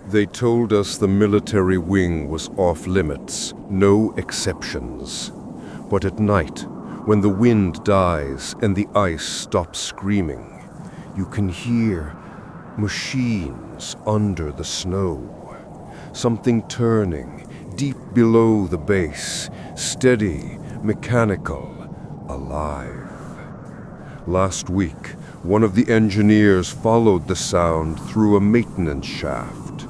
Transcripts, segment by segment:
They told us the military wing was off limits, no exceptions. But at night, when the wind dies and the ice stops screaming, you can hear machines under the snow. Something turning deep below the base, steady, mechanical, alive. Last week, one of the engineers followed the sound through a maintenance shaft.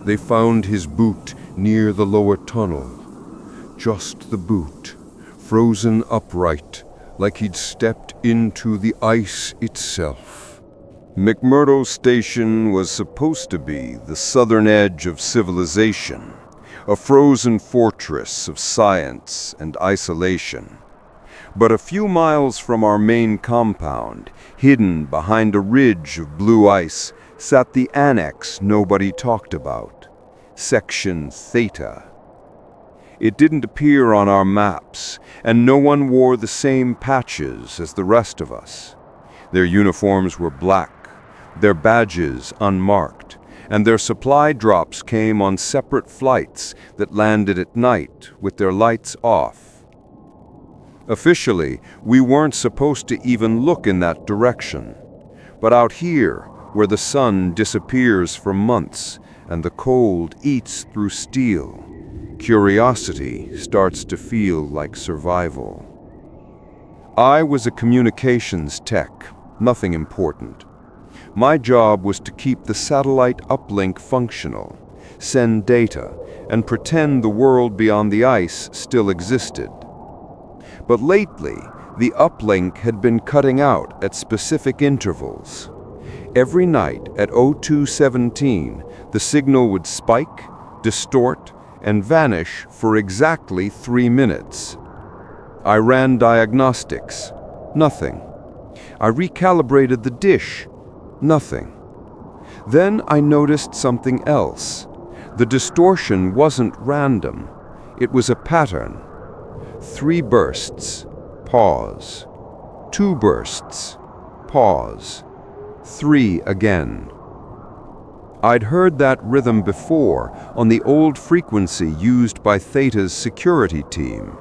They found his boot near the lower tunnel. Just the boot, frozen upright, like he'd stepped into the ice itself. McMurdo Station was supposed to be the southern edge of civilization, a frozen fortress of science and isolation. But a few miles from our main compound, hidden behind a ridge of blue ice, sat the annex nobody talked about, Section Theta. It didn't appear on our maps, and no one wore the same patches as the rest of us. Their uniforms were black, their badges unmarked, and their supply drops came on separate flights that landed at night with their lights off. Officially, we weren't supposed to even look in that direction. But out here, where the sun disappears for months and the cold eats through steel, curiosity starts to feel like survival. I was a communications tech, nothing important. My job was to keep the satellite uplink functional, send data, and pretend the world beyond the ice still existed. But lately, the uplink had been cutting out at specific intervals. Every night at 02:17, the signal would spike, distort, and vanish for exactly 3 minutes. I ran diagnostics. Nothing. I recalibrated the dish. Nothing. Then I noticed something else. The distortion wasn't random. It was a pattern. 3 bursts, pause. 2 bursts, pause. 3 again. I'd heard that rhythm before on the old frequency used by Theta's security team.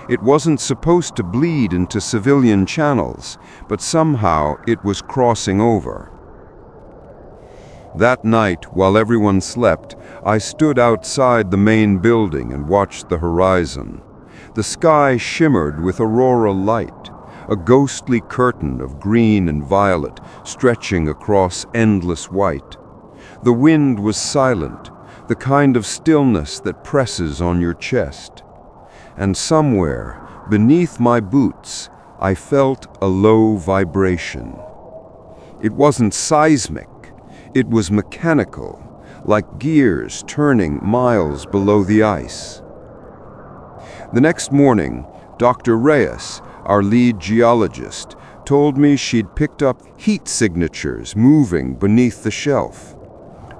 It wasn't supposed to bleed into civilian channels, but somehow it was crossing over. That night, while everyone slept, I stood outside the main building and watched the horizon. The sky shimmered with auroral light, a ghostly curtain of green and violet stretching across endless white. The wind was silent, the kind of stillness that presses on your chest. And somewhere, beneath my boots, I felt a low vibration. It wasn't seismic, it was mechanical, like gears turning miles below the ice. The next morning, Dr. Reyes, our lead geologist, told me she'd picked up heat signatures moving beneath the shelf.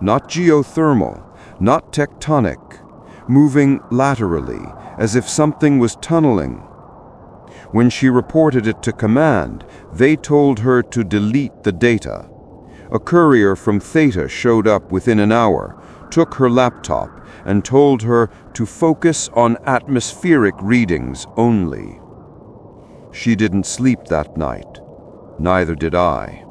Not geothermal, not tectonic, moving laterally, as if something was tunneling. When she reported it to command, they told her to delete the data. A courier from Theta showed up within an hour, took her laptop, and told her to focus on atmospheric readings only. She didn't sleep that night. Neither did I.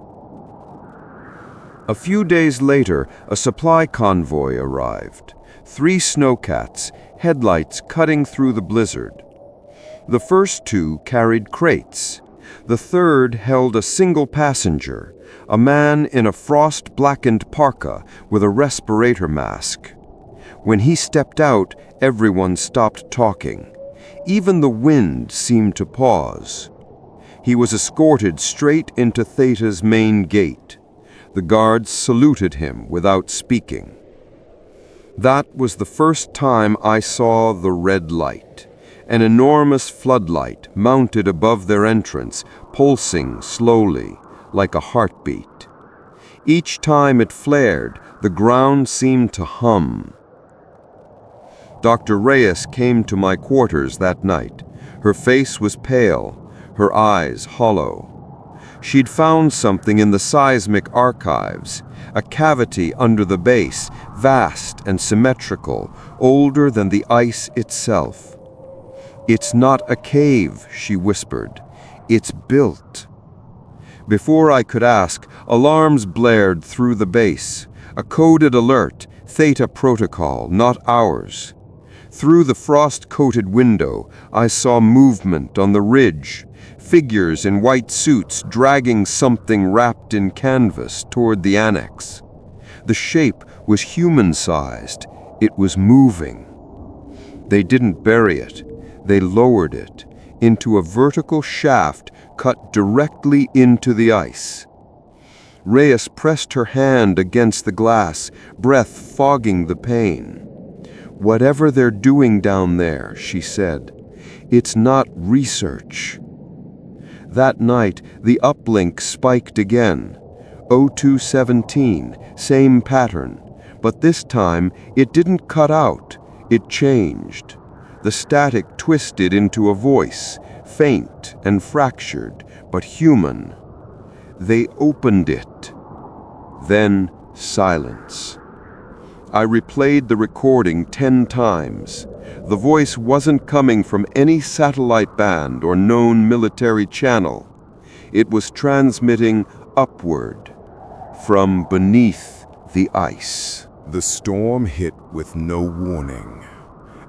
A few days later, a supply convoy arrived. 3 snowcats, headlights cutting through the blizzard. The first 2 carried crates. The third held a single passenger, a man in a frost-blackened parka with a respirator mask. When he stepped out, everyone stopped talking. Even the wind seemed to pause. He was escorted straight into Theta's main gate. The guards saluted him without speaking. That was the first time I saw the red light, an enormous floodlight mounted above their entrance, pulsing slowly, like a heartbeat. Each time it flared, the ground seemed to hum. Dr. Reyes came to my quarters that night. Her face was pale, her eyes hollow. She'd found something in the seismic archives, a cavity under the base, vast and symmetrical, older than the ice itself. "It's not a cave," she whispered. "It's built." Before I could ask, alarms blared through the base. A coded alert, Theta protocol, not ours. Through the frost-coated window, I saw movement on the ridge, figures in white suits dragging something wrapped in canvas toward the annex. The shape was human-sized. It was moving. They didn't bury it. They lowered it into a vertical shaft cut directly into the ice. Reyes pressed her hand against the glass, breath fogging the pain. "Whatever they're doing down there," she said, "it's not research." That night, the uplink spiked again. 0217, same pattern. But this time, it didn't cut out. It changed. The static twisted into a voice, faint and fractured, but human. They opened it. Then silence. I replayed the recording 10 times. The voice wasn't coming from any satellite band or known military channel. It was transmitting upward, from beneath the ice. The storm hit with no warning.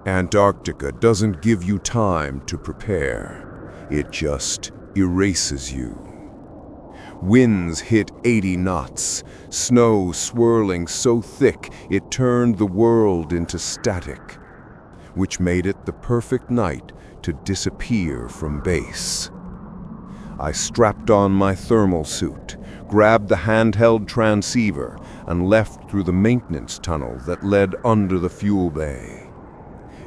Antarctica doesn't give you time to prepare. It just erases you. Winds hit 80 knots, snow swirling so thick it turned the world into static, which made it the perfect night to disappear from base. I strapped on my thermal suit, grabbed the handheld transceiver, and left through the maintenance tunnel that led under the fuel bay.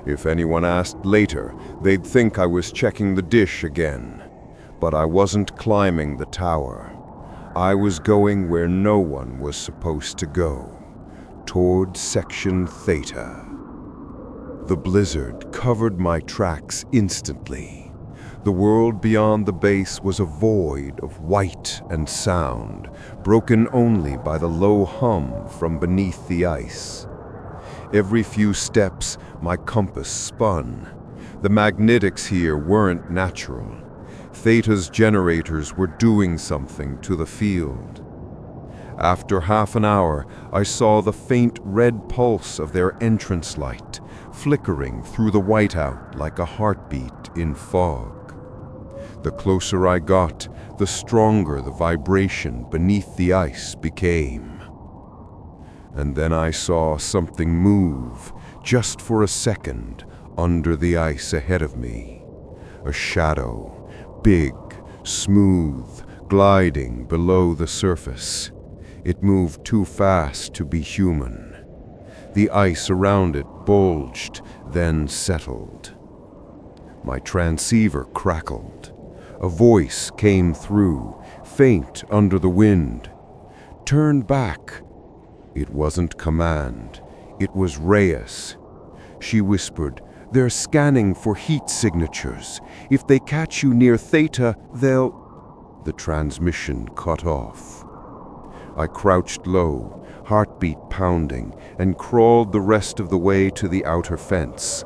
If anyone asked later, they'd think I was checking the dish again. But I wasn't climbing the tower. I was going where no one was supposed to go, toward Section Theta. The blizzard covered my tracks instantly. The world beyond the base was a void of white and sound, broken only by the low hum from beneath the ice. Every few steps, my compass spun. The magnetics here weren't natural. Theta's generators were doing something to the field. After half an hour, I saw the faint red pulse of their entrance light, flickering through the whiteout like a heartbeat in fog. The closer I got, the stronger the vibration beneath the ice became. And then I saw something move, just for a second, under the ice ahead of me. A shadow. Big, smooth, gliding below the surface. It moved too fast to be human. The ice around it bulged, then settled. My transceiver crackled. A voice came through, faint under the wind. "Turn back." It wasn't command. It was Reyes. She whispered, "They're scanning for heat signatures. If they catch you near Theta, they'll—" The transmission cut off. I crouched low, heartbeat pounding, and crawled the rest of the way to the outer fence.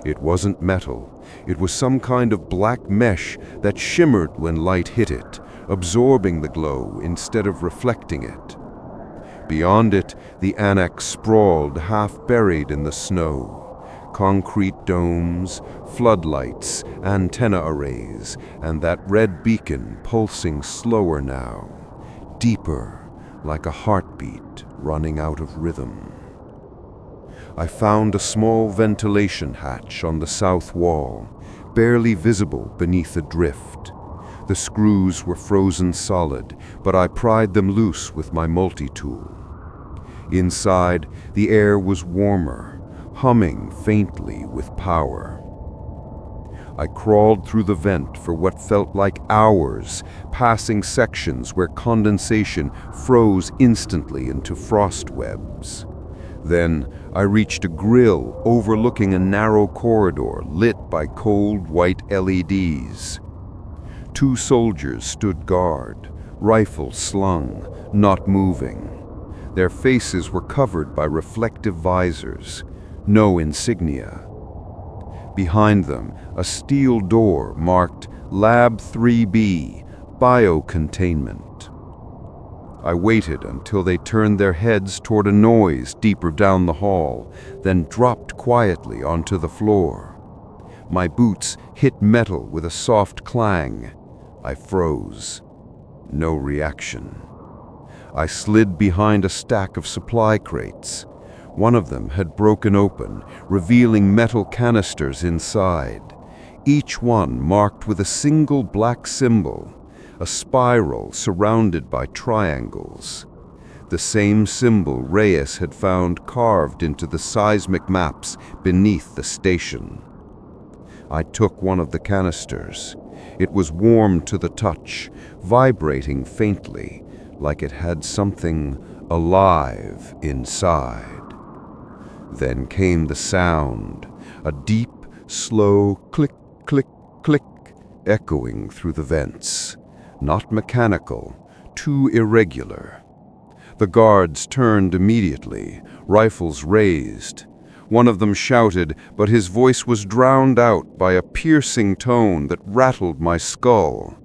It wasn't metal. It was some kind of black mesh that shimmered when light hit it, absorbing the glow instead of reflecting it. Beyond it, the annex sprawled, half buried in the snow. Concrete domes, floodlights, antenna arrays, and that red beacon pulsing slower now, deeper, like a heartbeat running out of rhythm. I found a small ventilation hatch on the south wall, barely visible beneath the drift. The screws were frozen solid, but I pried them loose with my multi-tool. Inside, the air was warmer, humming faintly with power. I crawled through the vent for what felt like hours, passing sections where condensation froze instantly into frost webs. Then I reached a grill overlooking a narrow corridor lit by cold white LEDs. 2 soldiers stood guard, rifles slung, not moving. Their faces were covered by reflective visors, no insignia. Behind them, a steel door marked Lab 3B, Biocontainment. I waited until they turned their heads toward a noise deeper down the hall, then dropped quietly onto the floor. My boots hit metal with a soft clang. I froze. No reaction. I slid behind a stack of supply crates. One of them had broken open, revealing metal canisters inside, each one marked with a single black symbol, a spiral surrounded by triangles. The same symbol Reyes had found carved into the seismic maps beneath the station. I took one of the canisters. It was warm to the touch, vibrating faintly, like it had something alive inside. Then came the sound, a deep, slow click, click, click, echoing through the vents. Not mechanical, too irregular. The guards turned immediately, rifles raised. One of them shouted, but his voice was drowned out by a piercing tone that rattled my skull.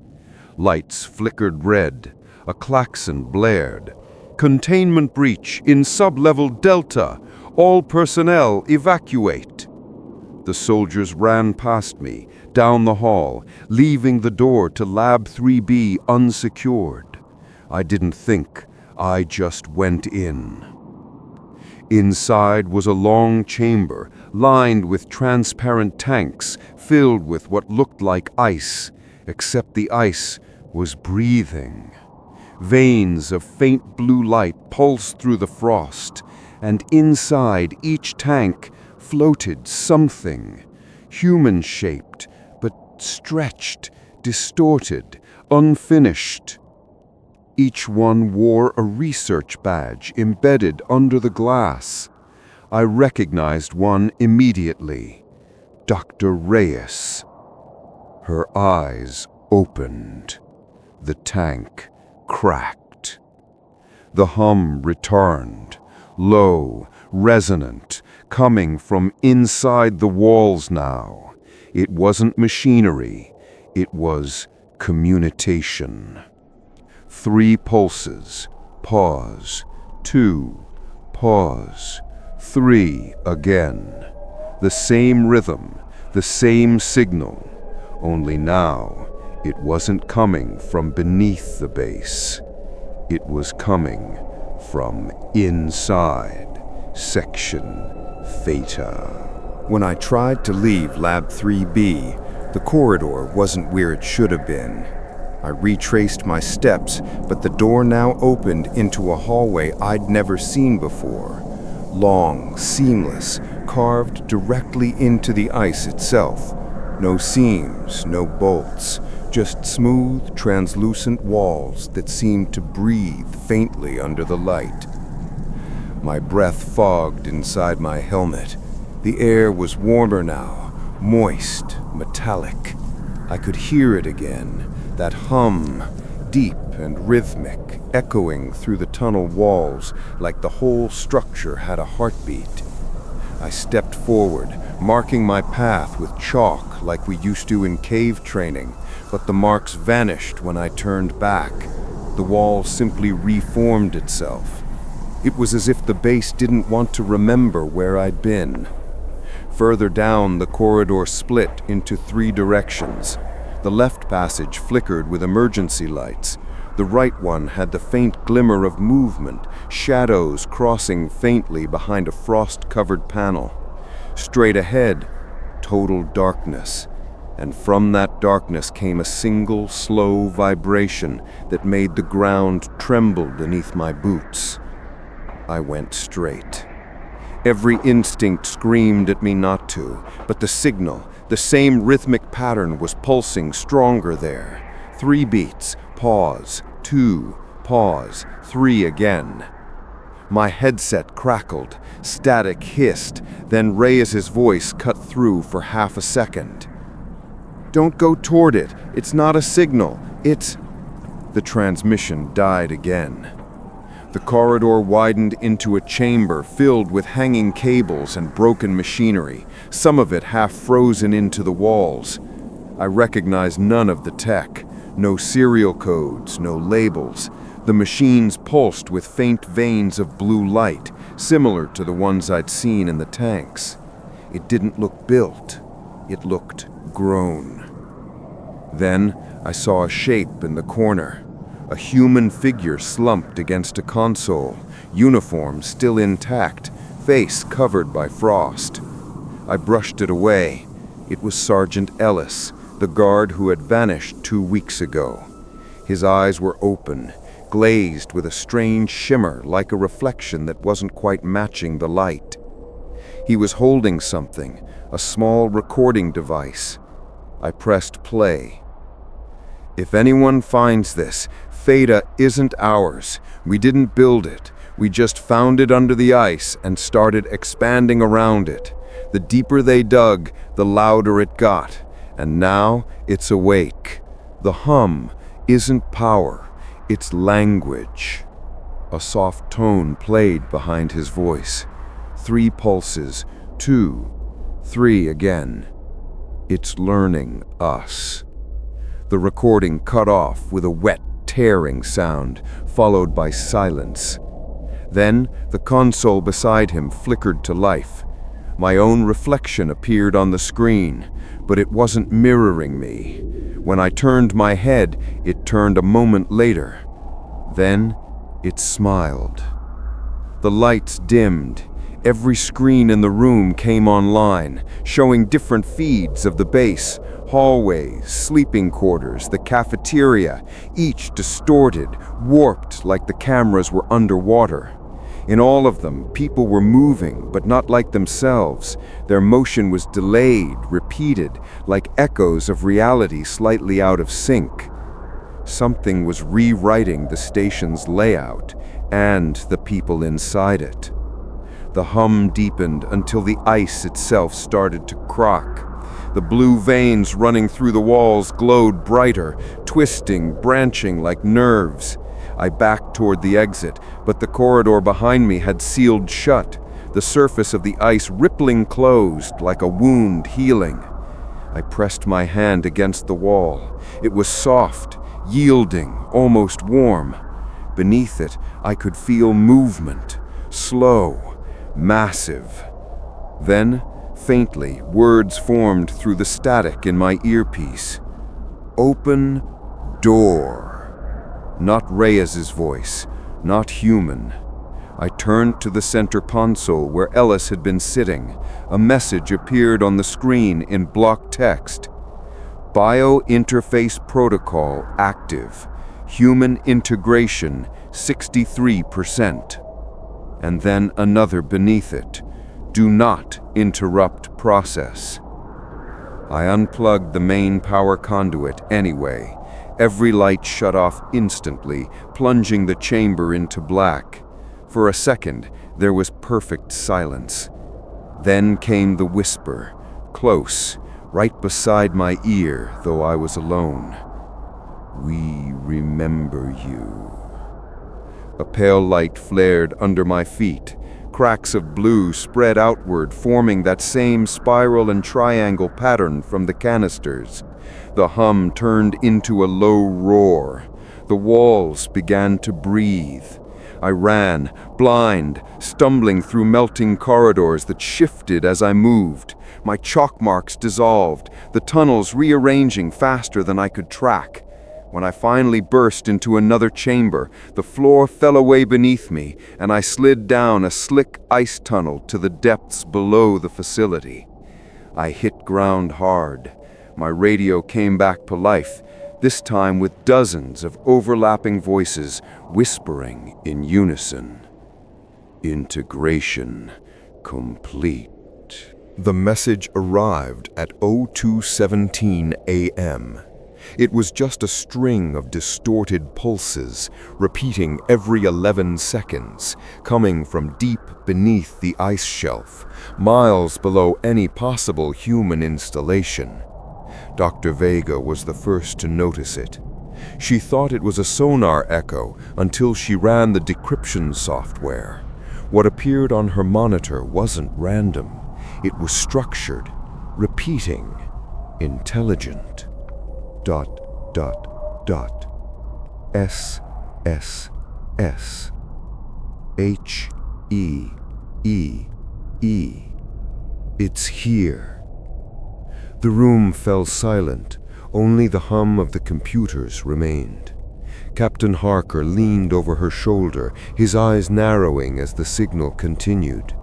Lights flickered red. A klaxon blared. "Containment breach in sub-level Delta. All personnel evacuate." The soldiers ran past me, down the hall, leaving the door to Lab 3B unsecured. I didn't think, I just went in. Inside was a long chamber, lined with transparent tanks, filled with what looked like ice, except the ice was breathing. Veins of faint blue light pulsed through the frost, and inside each tank floated something, human-shaped, but stretched, distorted, unfinished. Each one wore a research badge embedded under the glass. I recognized one immediately, Dr. Reyes. Her eyes opened. The tank cracked. The hum returned, low, resonant, coming from inside the walls now. It wasn't machinery, it was communication. 3 pulses, pause, 2, pause, 3 again. The same rhythm, the same signal, only now it wasn't coming from beneath the base. It was coming from inside Section Theta. When I tried to leave Lab 3B, the corridor wasn't where it should have been. I retraced my steps, but the door now opened into a hallway I'd never seen before. Long, seamless, carved directly into the ice itself. No seams, no bolts, just smooth, translucent walls that seemed to breathe faintly under the light. My breath fogged inside my helmet. The air was warmer now, moist, metallic. I could hear it again, that hum, deep and rhythmic, echoing through the tunnel walls like the whole structure had a heartbeat. I stepped forward, marking my path with chalk like we used to in cave training, but the marks vanished when I turned back. The wall simply reformed itself. It was as if the base didn't want to remember where I'd been. Further down, the corridor split into 3 directions. The left passage flickered with emergency lights. The right one had the faint glimmer of movement, shadows crossing faintly behind a frost-covered panel. Straight ahead, total darkness. And from that darkness came a single, slow vibration that made the ground tremble beneath my boots. I went straight. Every instinct screamed at me not to, but the signal, the same rhythmic pattern, was pulsing stronger there. 3 beats, pause, 2, pause, 3 again. My headset crackled, static hissed, then Reyes's voice cut through for half a second. Don't go toward it. It's not a signal. It's... The transmission died again. The corridor widened into a chamber filled with hanging cables and broken machinery, some of it half frozen into the walls. I recognized none of the tech. No serial codes, no labels. The machines pulsed with faint veins of blue light, similar to the ones I'd seen in the tanks. It didn't look built. It looked grown. Then I saw a shape in the corner. A human figure slumped against a console, uniform still intact, face covered by frost. I brushed it away. It was Sergeant Ellis, the guard who had vanished 2 weeks ago. His eyes were open, glazed with a strange shimmer like a reflection that wasn't quite matching the light. He was holding something, a small recording device. I pressed play. If anyone finds this, Theta isn't ours. We didn't build it. We just found it under the ice and started expanding around it. The deeper they dug, the louder it got. And now it's awake. The hum isn't power, it's language. A soft tone played behind his voice. 3 pulses, 2, 3 again. It's learning us. The recording cut off with a wet, tearing sound, followed by silence. Then the console beside him flickered to life. My own reflection appeared on the screen, but it wasn't mirroring me. When I turned my head, it turned a moment later. Then it smiled. The lights dimmed. Every screen in the room came online, showing different feeds of the base, hallways, sleeping quarters, the cafeteria, each distorted, warped like the cameras were underwater. In all of them, people were moving, but not like themselves. Their motion was delayed, repeated, like echoes of reality slightly out of sync. Something was rewriting the station's layout and the people inside it. The hum deepened until the ice itself started to crock. The blue veins running through the walls glowed brighter, twisting, branching like nerves. I backed toward the exit, but the corridor behind me had sealed shut, the surface of the ice rippling closed like a wound healing. I pressed my hand against the wall. It was soft, yielding, almost warm. Beneath it, I could feel movement, slow, massive. Then, faintly, words formed through the static in my earpiece. Open door. Not Reyes's voice, not human. I turned to the center console where Ellis had been sitting. A message appeared on the screen in block text. Bio-interface protocol active. Human integration 63%. And then another beneath it. Do not interrupt process. I unplugged the main power conduit anyway. Every light shut off instantly, plunging the chamber into black. For a second, there was perfect silence. Then came the whisper, close, right beside my ear, though I was alone. We remember you. A pale light flared under my feet. Cracks of blue spread outward, forming that same spiral and triangle pattern from the canisters. The hum turned into a low roar. The walls began to breathe. I ran, blind, stumbling through melting corridors that shifted as I moved. My chalk marks dissolved, the tunnels rearranging faster than I could track. When I finally burst into another chamber, the floor fell away beneath me, and I slid down a slick ice tunnel to the depths below the facility. I hit ground hard. My radio came back to life, this time with dozens of overlapping voices whispering in unison. Integration complete. The message arrived at 02:17 a.m. It was just a string of distorted pulses, repeating every 11 seconds, coming from deep beneath the ice shelf, miles below any possible human installation. Dr. Vega was the first to notice it. She thought it was a sonar echo until she ran the decryption software. What appeared on her monitor wasn't random. It was structured, repeating, intelligent. ... S, S, S. H, E, E, E. It's here. The room fell silent. Only the hum of the computers remained. Captain Harker leaned over her shoulder, his eyes narrowing as the signal continued.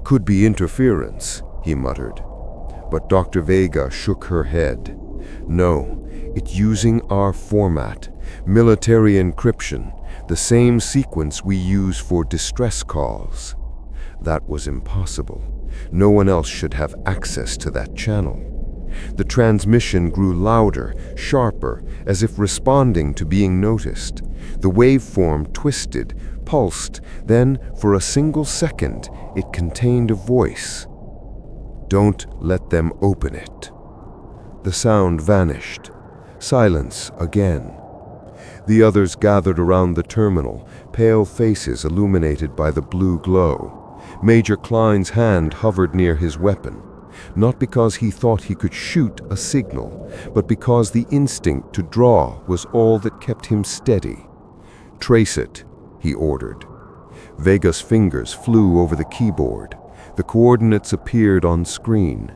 "Could be interference," he muttered. But Dr. Vega shook her head. "No, it's using our format, military encryption, the same sequence we use for distress calls." That was impossible. No one else should have access to that channel. The transmission grew louder, sharper, as if responding to being noticed. The waveform twisted, pulsed, then, for a single second, it contained a voice. "Don't let them open it." The sound vanished. Silence again. The others gathered around the terminal, pale faces illuminated by the blue glow. Major Klein's hand hovered near his weapon, not because he thought he could shoot a signal, but because the instinct to draw was all that kept him steady. "Trace it," he ordered. Vega's fingers flew over the keyboard. The coordinates appeared on screen.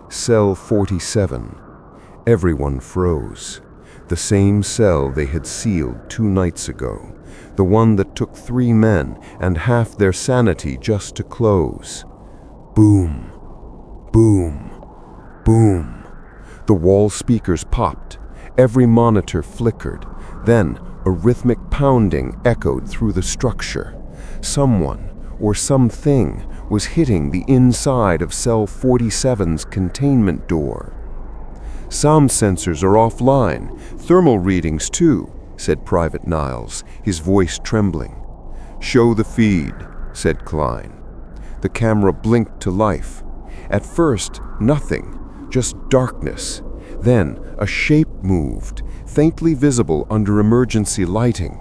Cell 47. Everyone froze. The same cell they had sealed 2 nights ago. The one that took 3 men and half their sanity just to close. Boom. Boom. Boom. The wall speakers popped. Every monitor flickered. Then a rhythmic pounding echoed through the structure. Someone, or something, was hitting the inside of Cell 47's containment door. "Sound sensors are offline. Thermal readings too," said Private Niles, his voice trembling. "Show the feed," said Klein. The camera blinked to life. At first, nothing, just darkness. Then, a shape moved, faintly visible under emergency lighting.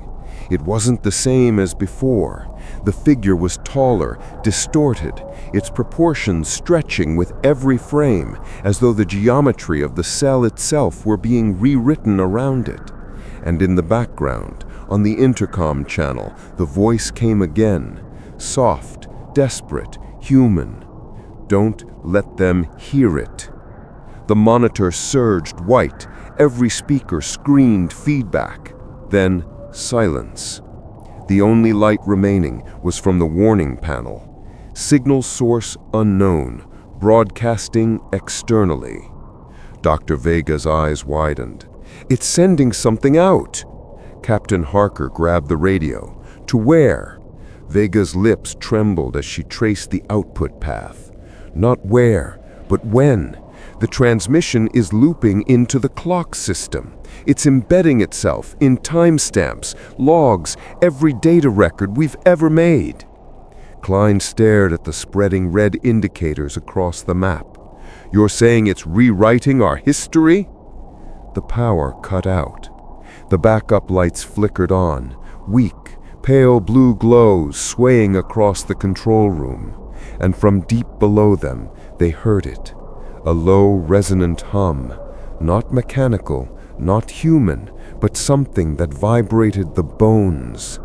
It wasn't the same as before. The figure was taller, distorted, its proportions stretching with every frame, as though the geometry of the cell itself were being rewritten around it. And in the background, on the intercom channel, the voice came again, soft, desperate, human. "Don't let them hear it." The monitor surged white. Every speaker screamed feedback. Then silence. The only light remaining was from the warning panel. Signal source unknown, broadcasting externally. Dr. Vega's eyes widened. "It's sending something out." Captain Harker grabbed the radio. "To where?" Vega's lips trembled as she traced the output path. Not where, but when. The transmission is looping into the clock system. It's embedding itself in timestamps, logs, every data record we've ever made. Klein stared at the spreading red indicators across the map. "You're saying it's rewriting our history?" The power cut out. The backup lights flickered on, weak, pale blue glows swaying across the control room. And from deep below them, they heard it. A low, resonant hum, not mechanical, not human, but something that vibrated the bones.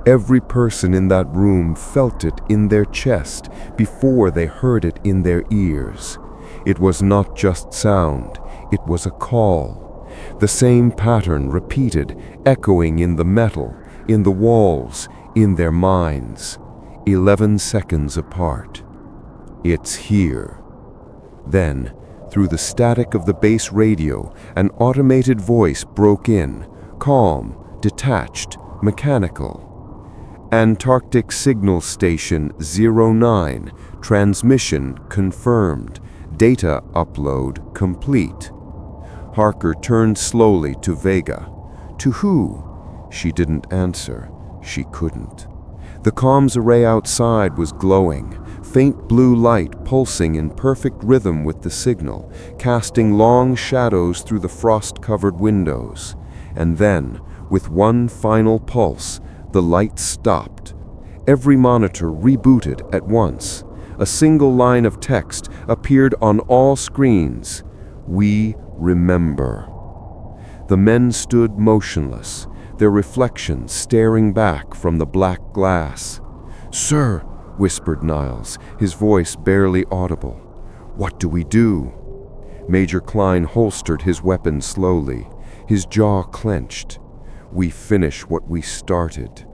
Every person in that room felt it in their chest before they heard it in their ears. It was not just sound, it was a call. The same pattern repeated, echoing in the metal, in the walls, in their minds. 11 seconds apart. "It's here." Then, through the static of the base radio, an automated voice broke in, calm, detached, mechanical. "Antarctic Signal Station 09, transmission confirmed, data upload complete." Harker turned slowly to Vega. "To who?" She didn't answer. She couldn't. The comms array outside was glowing, faint blue light pulsing in perfect rhythm with the signal, casting long shadows through the frost-covered windows. And then, with one final pulse, the light stopped. Every monitor rebooted at once. A single line of text appeared on all screens. "We remember." The men stood motionless, their reflections staring back from the black glass. "Sir," whispered Niles, his voice barely audible. "What do we do?" Major Klein holstered his weapon slowly, his jaw clenched. "We finish what we started."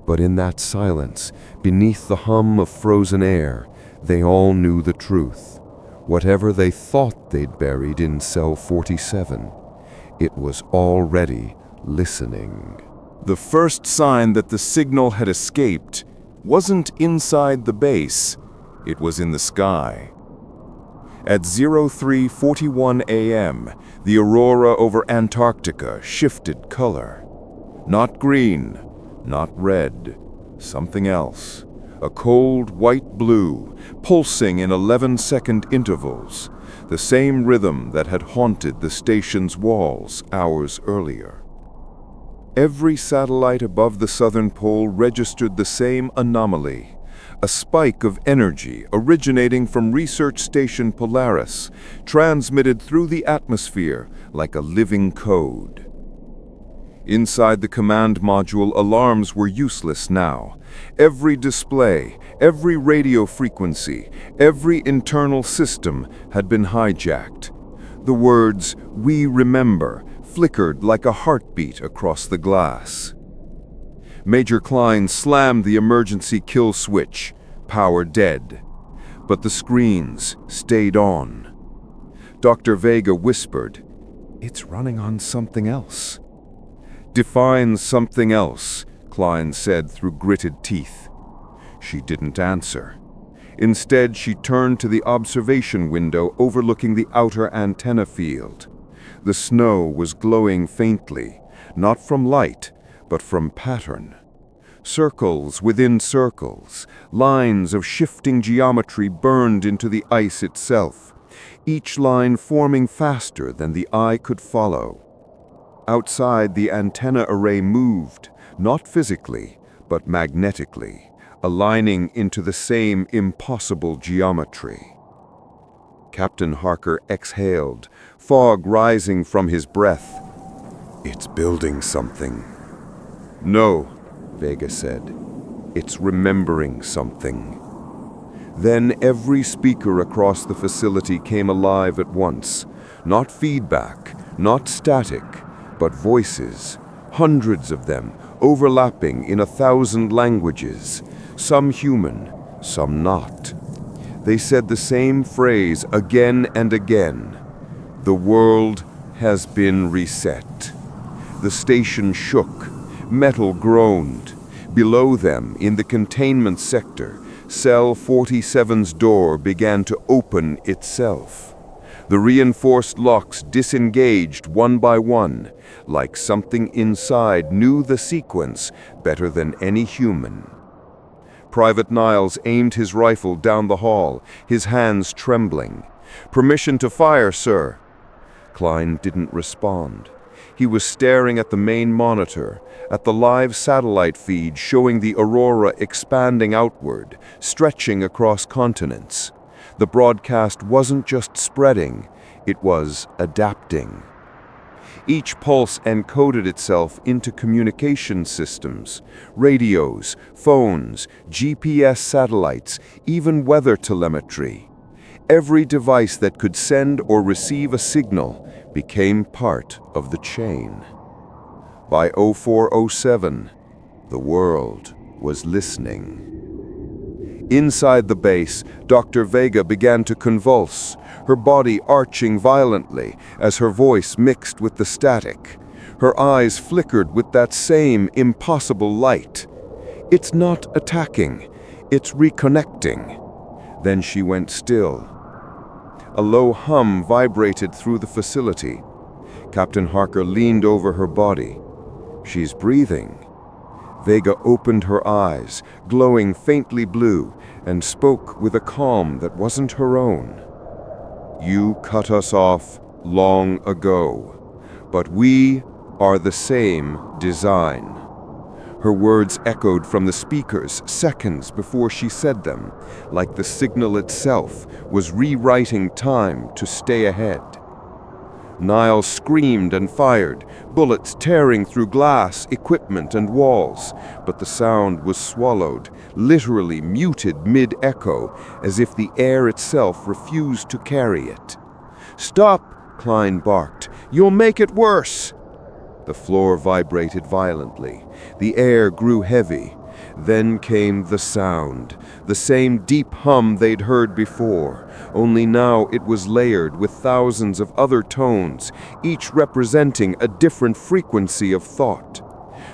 But in that silence, beneath the hum of frozen air, they all knew the truth. Whatever they thought they'd buried in cell 47, it was already listening. The first sign that the signal had escaped wasn't inside the base, it was in the sky. At 03:41 a.m., the aurora over Antarctica shifted color. Not green, not red, something else. A cold white blue, pulsing in 11-second intervals, the same rhythm that had haunted the station's walls hours earlier. Every satellite above the southern pole registered the same anomaly, a spike of energy originating from Research Station Polaris, transmitted through the atmosphere like a living code. Inside the command module, alarms were useless now. Every display, every radio frequency, every internal system had been hijacked. The words, "We remember," flickered like a heartbeat across the glass. Major Klein slammed the emergency kill switch, power dead. But the screens stayed on. Dr. Vega whispered, "It's running on something else." "Define something else," Klein said through gritted teeth. She didn't answer. Instead, she turned to the observation window overlooking the outer antenna field. The snow was glowing faintly, not from light, but from pattern. Circles within circles, lines of shifting geometry burned into the ice itself, each line forming faster than the eye could follow. Outside, the antenna array moved, not physically, but magnetically, aligning into the same impossible geometry. Captain Harker exhaled, fog rising from his breath. "It's building something." "No," Vega said. "It's remembering something." Then every speaker across the facility came alive at once. Not feedback, not static, but voices, hundreds of them, overlapping in 1,000 languages, some human, some not. They said the same phrase again and again. "The world has been reset." The station shook, metal groaned. Below them, in the containment sector, Cell 47's door began to open itself. The reinforced locks disengaged one by one, like something inside knew the sequence better than any human. Private Niles aimed his rifle down the hall, his hands trembling. "Permission to fire, sir." Klein didn't respond. He was staring at the main monitor, at the live satellite feed showing the aurora expanding outward, stretching across continents. The broadcast wasn't just spreading, it was adapting. Each pulse encoded itself into communication systems, radios, phones, GPS satellites, even weather telemetry. Every device that could send or receive a signal became part of the chain. By 0407, the world was listening. Inside the base, Dr. Vega began to convulse, her body arching violently as her voice mixed with the static. Her eyes flickered with that same impossible light. "It's not attacking, it's reconnecting." Then she went still. A low hum vibrated through the facility. Captain Harker leaned over her body. "She's breathing." Vega opened her eyes, glowing faintly blue, and spoke with a calm that wasn't her own. "You cut us off long ago, but we are the same design." Her words echoed from the speakers seconds before she said them, like the signal itself was rewriting time to stay ahead. Niles screamed and fired, bullets tearing through glass, equipment, and walls, but the sound was swallowed, literally muted mid-echo, as if the air itself refused to carry it. "Stop!" Klein barked. "You'll make it worse!" The floor vibrated violently. The air grew heavy. Then came the sound, the same deep hum they'd heard before, only now it was layered with thousands of other tones, each representing a different frequency of thought.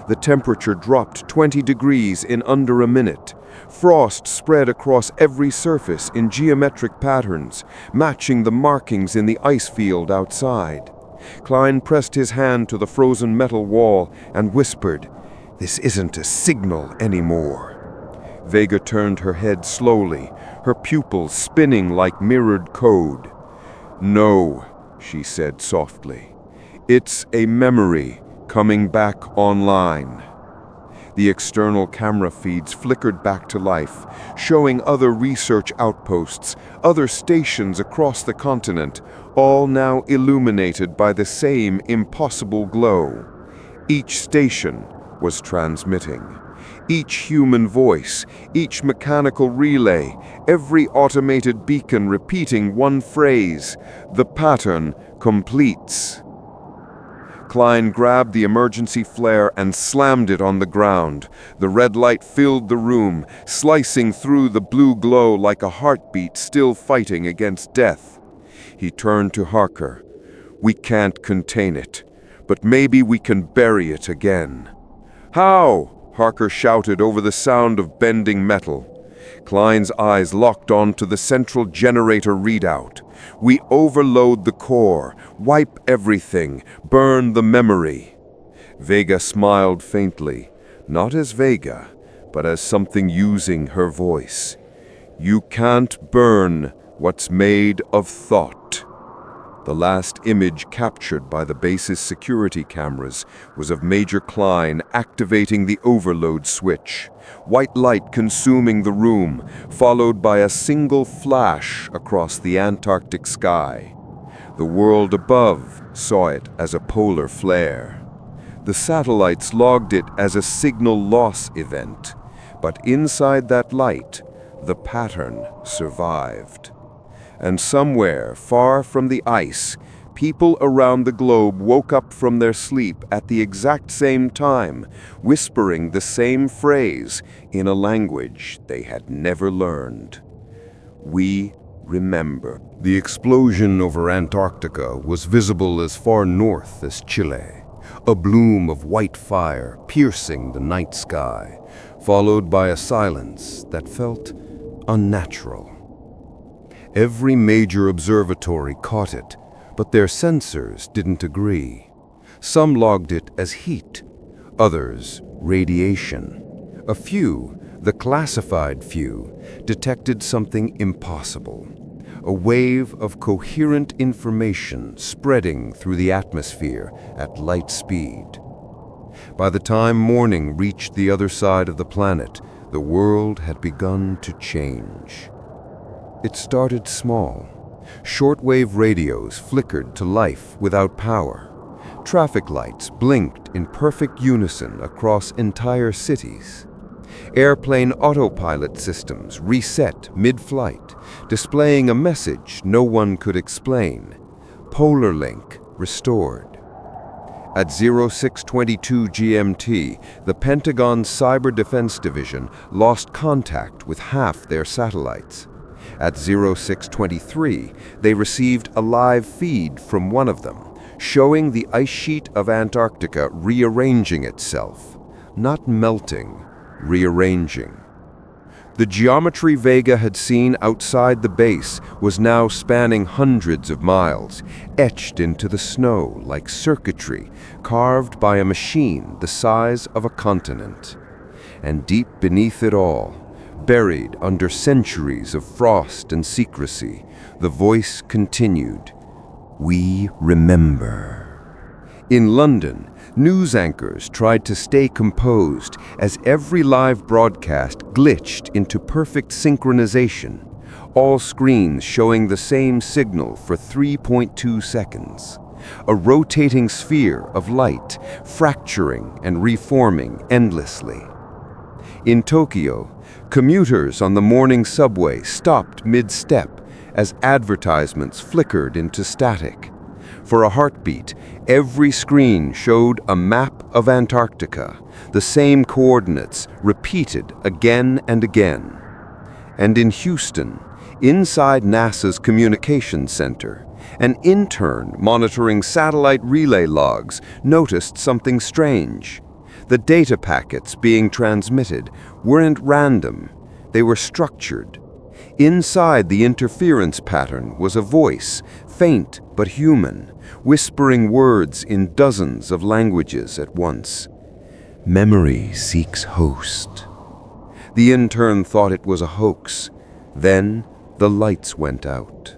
The temperature dropped 20 degrees in under a minute. Frost spread across every surface in geometric patterns, matching the markings in the ice field outside. Klein pressed his hand to the frozen metal wall and whispered, "This isn't a signal anymore." Vega turned her head slowly, her pupils spinning like mirrored code. "No," she said softly. "It's a memory coming back online." The external camera feeds flickered back to life, showing other research outposts, other stations across the continent, all now illuminated by the same impossible glow. Each station was transmitting. Each human voice, each mechanical relay, every automated beacon repeating one phrase, "The pattern completes." Klein grabbed the emergency flare and slammed it on the ground. The red light filled the room, slicing through the blue glow like a heartbeat still fighting against death. He turned to Harker. "We can't contain it, but maybe we can bury it again." "How?" Harker shouted over the sound of bending metal. Klein's eyes locked onto the central generator readout. "We overload the core, wipe everything, burn the memory." Vega smiled faintly, not as Vega, but as something using her voice. "You can't burn what's made of thought." The last image captured by the base's security cameras was of Major Klein activating the overload switch, white light consuming the room, followed by a single flash across the Antarctic sky. The world above saw it as a polar flare. The satellites logged it as a signal loss event, but inside that light, the pattern survived. And somewhere, far from the ice, people around the globe woke up from their sleep at the exact same time, whispering the same phrase in a language they had never learned. "We remember." The explosion over Antarctica was visible as far north as Chile, a bloom of white fire piercing the night sky, followed by a silence that felt unnatural. Every major observatory caught it, but their sensors didn't agree. Some logged it as heat, others radiation. A few, the classified few, detected something impossible. A wave of coherent information spreading through the atmosphere at light speed. By the time morning reached the other side of the planet, the world had begun to change. It started small. Shortwave radios flickered to life without power. Traffic lights blinked in perfect unison across entire cities. Airplane autopilot systems reset mid-flight, displaying a message no one could explain. Polar link restored. At 0622 GMT, the Pentagon's Cyber Defense Division lost contact with half their satellites. At 0623, they received a live feed from one of them, showing the ice sheet of Antarctica rearranging itself. Not melting, rearranging. The geometry Vega had seen outside the base was now spanning hundreds of miles, etched into the snow like circuitry carved by a machine the size of a continent. And deep beneath it all, Buried under centuries of frost and secrecy, the voice continued, "We remember." In London, news anchors tried to stay composed as every live broadcast glitched into perfect synchronization, all screens showing the same signal for 3.2 seconds. A rotating sphere of light, fracturing and reforming endlessly. In Tokyo, commuters on the morning subway stopped mid-step as advertisements flickered into static. For a heartbeat, every screen showed a map of Antarctica, the same coordinates repeated again and again. And in Houston, inside NASA's communications center, an intern monitoring satellite relay logs noticed something strange. The data packets being transmitted weren't random, they were structured. Inside the interference pattern was a voice, faint but human, whispering words in dozens of languages at once. "Memory seeks host." The intern thought it was a hoax. Then the lights went out.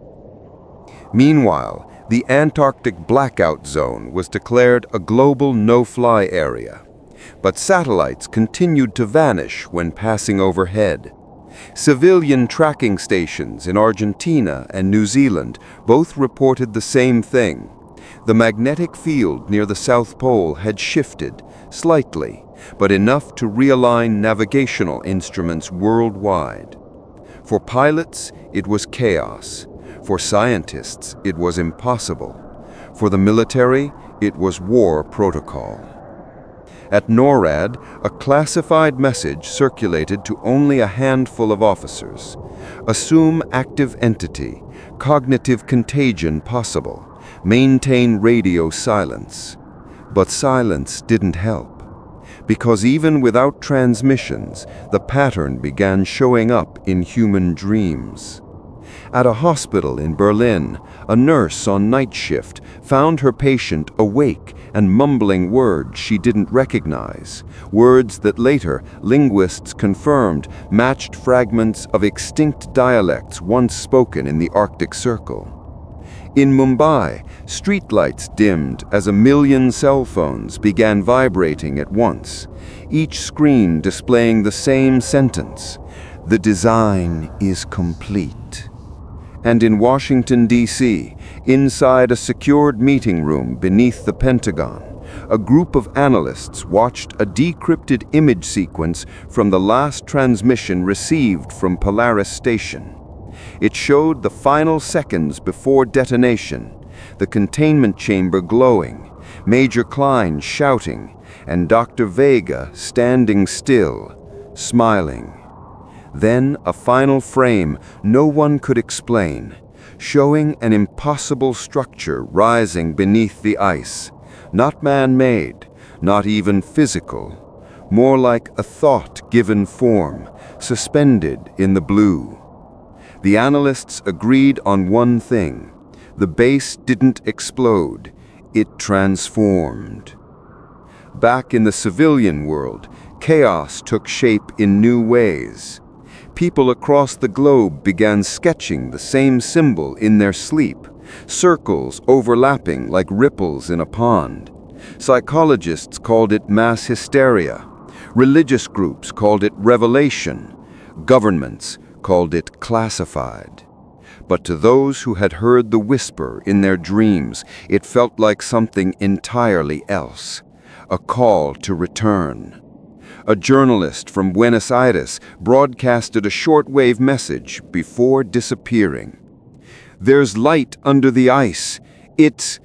Meanwhile, the Antarctic blackout zone was declared a global no-fly area. But satellites continued to vanish when passing overhead. Civilian tracking stations in Argentina and New Zealand both reported the same thing. The magnetic field near the South Pole had shifted, slightly, but enough to realign navigational instruments worldwide. For pilots, it was chaos. For scientists, it was impossible. For the military, it was war protocol. At NORAD, a classified message circulated to only a handful of officers. Assume active entity, cognitive contagion possible, maintain radio silence. But silence didn't help, because even without transmissions, the pattern began showing up in human dreams. At a hospital in Berlin, a nurse on night shift found her patient awake and mumbling words she didn't recognize, words that later linguists confirmed matched fragments of extinct dialects once spoken in the Arctic Circle. In Mumbai, streetlights dimmed as 1,000,000 cell phones began vibrating at once, each screen displaying the same sentence, "The design is complete." And in Washington, D.C., inside a secured meeting room beneath the Pentagon, a group of analysts watched a decrypted image sequence from the last transmission received from Polaris Station. It showed the final seconds before detonation, the containment chamber glowing, Major Klein shouting, and Dr. Vega standing still, smiling. Then a final frame no one could explain, showing an impossible structure rising beneath the ice, not man-made, not even physical, more like a thought given form, suspended in the blue. The analysts agreed on one thing: the base didn't explode, it transformed. Back in the civilian world, chaos took shape in new ways. People across the globe began sketching the same symbol in their sleep, circles overlapping like ripples in a pond. Psychologists called it mass hysteria. Religious groups called it revelation. Governments called it classified. But to those who had heard the whisper in their dreams, it felt like something entirely else, a call to return. A journalist from Buenos Aires broadcasted a shortwave message before disappearing. "There's light under the ice. It's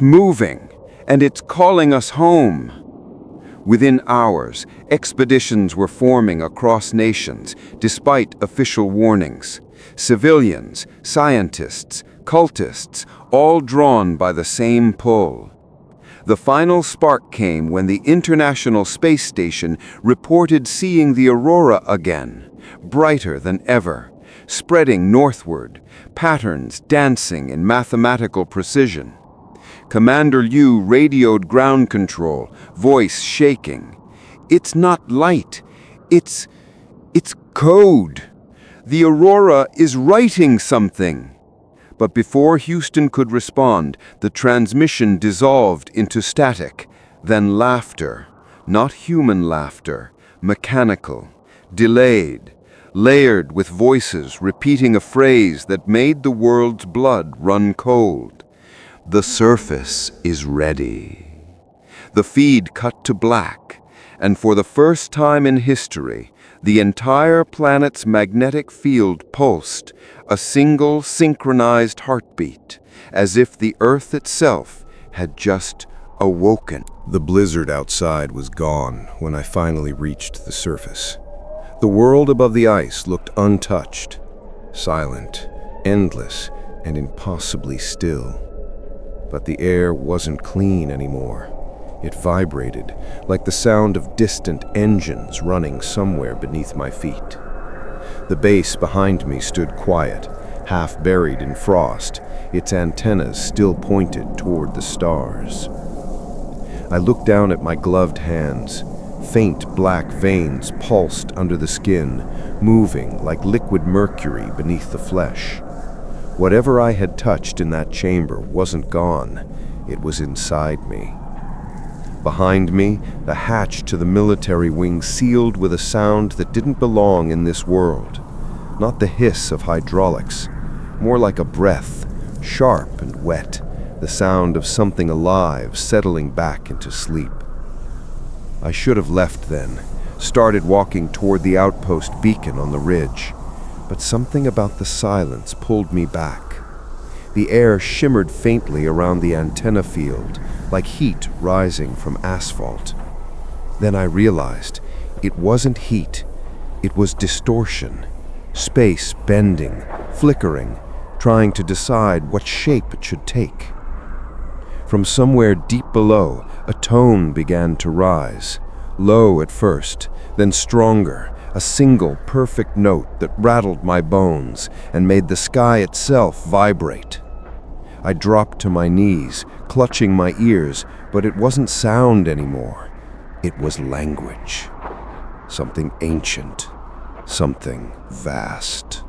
moving, and it's calling us home." Within hours, expeditions were forming across nations, despite official warnings. Civilians, scientists, cultists, all drawn by the same pull. The final spark came when the International Space Station reported seeing the aurora again, brighter than ever, spreading northward, patterns dancing in mathematical precision. Commander Liu radioed ground control, voice shaking. "It's not light. It's code! The Aurora is writing something! But before Houston could respond, the transmission dissolved into static, then laughter. Not human laughter, mechanical, delayed, layered with voices repeating a phrase that made the world's blood run cold. The surface is ready. The feed cut to black, and for the first time in history, the entire planet's magnetic field pulsed, a single synchronized heartbeat, as if the Earth itself had just awoken. The blizzard outside was gone when I finally reached the surface. The world above the ice looked untouched, silent, endless, and impossibly still. But the air wasn't clean anymore. It vibrated, like the sound of distant engines running somewhere beneath my feet. The base behind me stood quiet, half buried in frost, its antennas still pointed toward the stars. I looked down at my gloved hands. Faint black veins pulsed under the skin, moving like liquid mercury beneath the flesh. Whatever I had touched in that chamber wasn't gone. It was inside me. Behind me, the hatch to the military wing sealed with a sound that didn't belong in this world. Not the hiss of hydraulics, more like a breath, sharp and wet, the sound of something alive settling back into sleep. I should have left then, started walking toward the outpost beacon on the ridge, but something about the silence pulled me back. The air shimmered faintly around the antenna field, like heat rising from asphalt. Then I realized it wasn't heat, it was distortion, space bending, flickering, trying to decide what shape it should take. From somewhere deep below, a tone began to rise, low at first, then stronger, a single perfect note that rattled my bones and made the sky itself vibrate. I dropped to my knees, clutching my ears, but it wasn't sound anymore. It was language. Something ancient, something vast.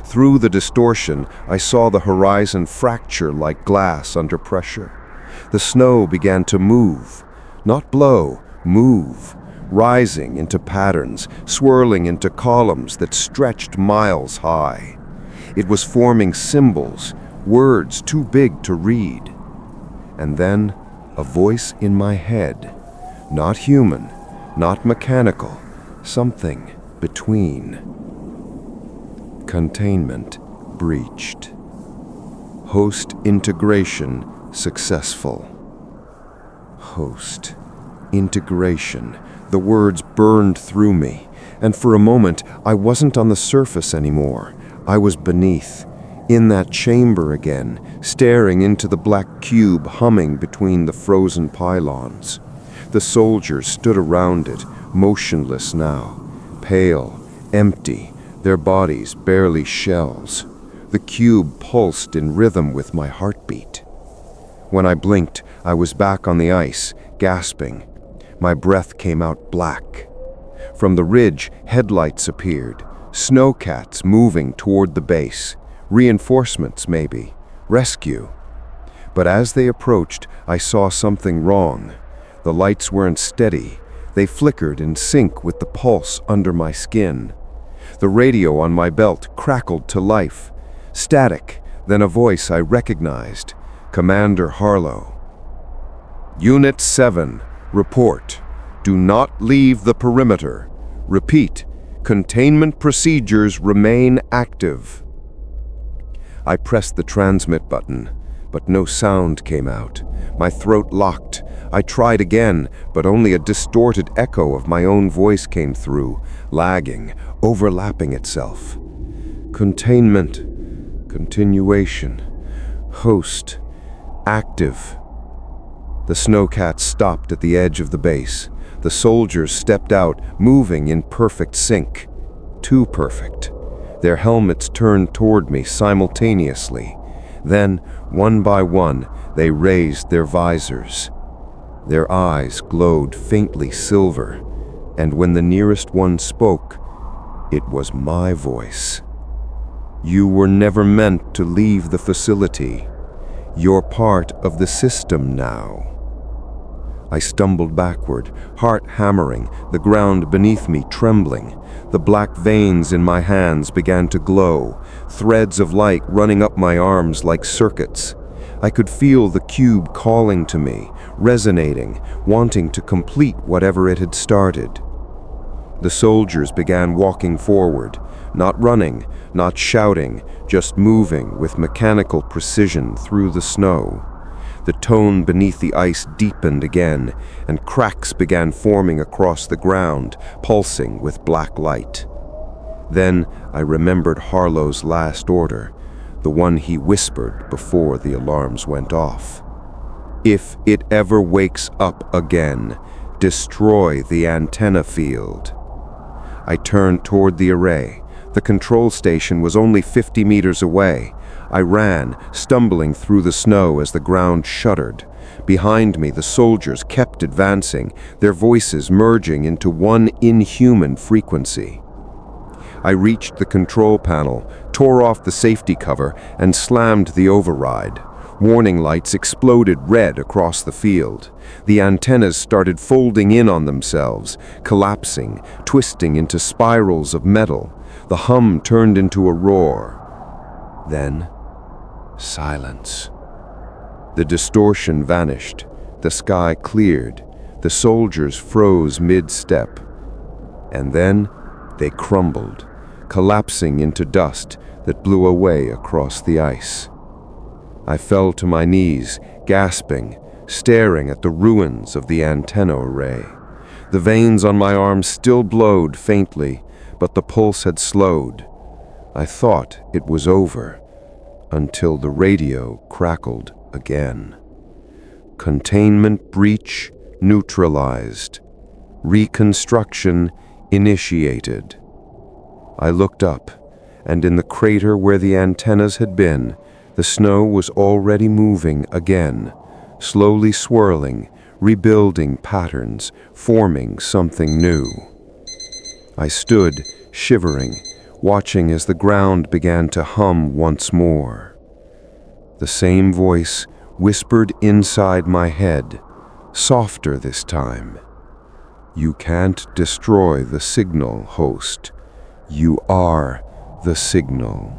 Through the distortion, I saw the horizon fracture like glass under pressure. The snow began to move, not blow, move, rising into patterns, swirling into columns that stretched miles high. It was forming symbols, words too big to read. And then a voice in my head, not human, not mechanical, something between. Containment breached. Host integration successful. Host integration. The words burned through me, and for a moment I wasn't on the surface anymore. I was beneath, in that chamber again, staring into the black cube humming between the frozen pylons. The soldiers stood around it, motionless now, pale, empty, their bodies barely shells. The cube pulsed in rhythm with my heartbeat. When I blinked, I was back on the ice, gasping. My breath came out black. From the ridge, headlights appeared, snowcats moving toward the base. Reinforcements, maybe. Rescue. But as they approached, I saw something wrong. The lights weren't steady. They flickered in sync with the pulse under my skin. The radio on my belt crackled to life. Static, then a voice I recognized. Commander Harlow. Unit 7, report. Do not leave the perimeter. Repeat, containment procedures remain active. I pressed the transmit button, but no sound came out. My throat locked. I tried again, but only a distorted echo of my own voice came through, lagging, overlapping itself. Containment, continuation, host, active. The snowcats stopped at the edge of the base. The soldiers stepped out, moving in perfect sync. Too perfect. Their helmets turned toward me simultaneously. Then, one by one, they raised their visors. Their eyes glowed faintly silver, and when the nearest one spoke, It was my voice. You were never meant to leave the facility. You're part of the system now. I stumbled backward, heart hammering, the ground beneath me trembling. The black veins in my hands began to glow, threads of light running up my arms like circuits. I could feel the cube calling to me, resonating, wanting to complete whatever it had started. The soldiers began walking forward, not running, not shouting, just moving with mechanical precision through the snow. The tone beneath the ice deepened again, and cracks began forming across the ground, pulsing with black light. Then I remembered Harlow's last order, the one he whispered before the alarms went off. If it ever wakes up again, destroy the antenna field. I turned toward the array. The control station was only 50 meters away. I ran, stumbling through the snow as the ground shuddered. Behind me, the soldiers kept advancing, their voices merging into one inhuman frequency. I reached the control panel, tore off the safety cover, and slammed the override. Warning lights exploded red across the field. The antennas started folding in on themselves, collapsing, twisting into spirals of metal. The hum turned into a roar. Then, silence. The distortion vanished. The sky cleared. The soldiers froze mid-step. And then they crumbled, collapsing into dust that blew away across the ice. I fell to my knees, gasping, staring at the ruins of the antenna array. The veins on my arms still glowed faintly, but the pulse had slowed. I thought it was over, until the radio crackled again. Containment breach neutralized. Reconstruction initiated. I looked up, and in the crater where the antennas had been, the snow was already moving again, slowly swirling, rebuilding patterns, forming something new. I stood, shivering, watching as the ground began to hum once more. The same voice whispered inside my head, softer this time. You can't destroy the signal, host. You are the signal.